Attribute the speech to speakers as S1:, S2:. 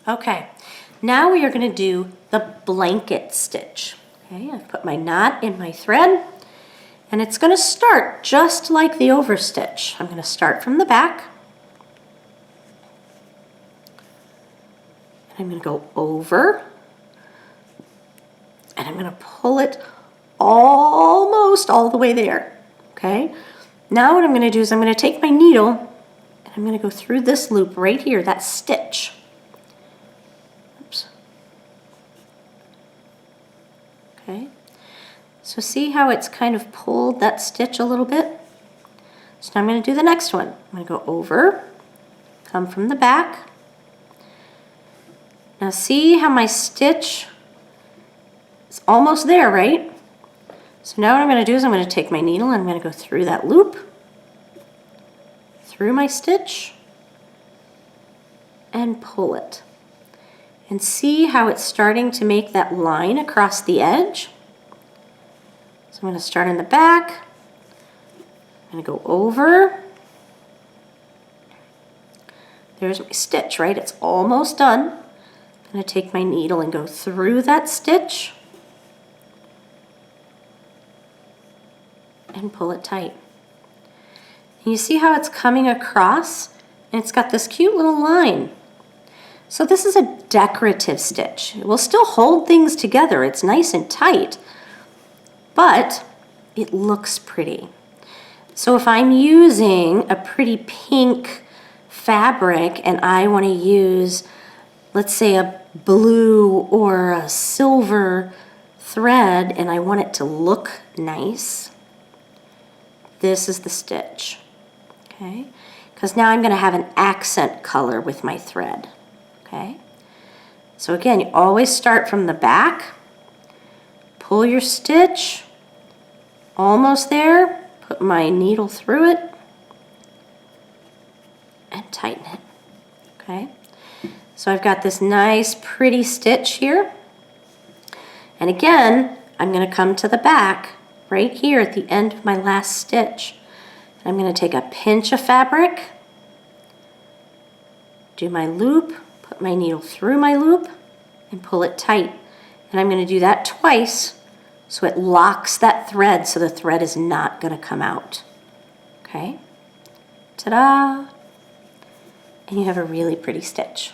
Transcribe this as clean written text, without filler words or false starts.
S1: Okay, now we are going to do the blanket stitch. Okay, I've put my knot in my thread, and it's going to start just like the overstitch. I'm going to start from the back, and I'm going to go over, and I'm going to pull it almost all the way there. Okay, now what I'm going to do is I'm going to take my needle, and I'm going to go through this loop right here, that stitch. Oops. Okay, so see how it's kind of pulled that stitch a little bit? So now I'm going to do the next one. I'm going to go over, come from the back. Now see how my stitch is almost there, right? So now what I'm going to do is I'm going to take my needle and I'm going to go through that loop, through my stitch, and pull it. And see how it's starting to make that line across the edge? So I'm going to start in the back, I'm going to go over. There's my stitch, right? It's almost done. I'm going to take my needle and go through that stitch and pull it tight. And you see how it's coming across? And it's got this cute little line. So this is a decorative stitch. It will still hold things together. It's nice and tight, but it looks pretty. So if I'm using a pretty pink fabric and I want to use, let's say, a blue or a silver thread and I want it to look nice, this is the stitch, okay? Because now I'm going to have an accent color with my thread, okay? So again, you always start from the back, pull your stitch, almost there, put my needle through it, and tighten it, okay? So I've got this nice pretty stitch here. And again, I'm going to come to the back right here at the end of my last stitch. I'm going to take a pinch of fabric, do my loop, put my needle through my loop, and pull it tight. And I'm going to do that twice so it locks that thread so the thread is not going to come out. Okay? Ta-da! And you have a really pretty stitch.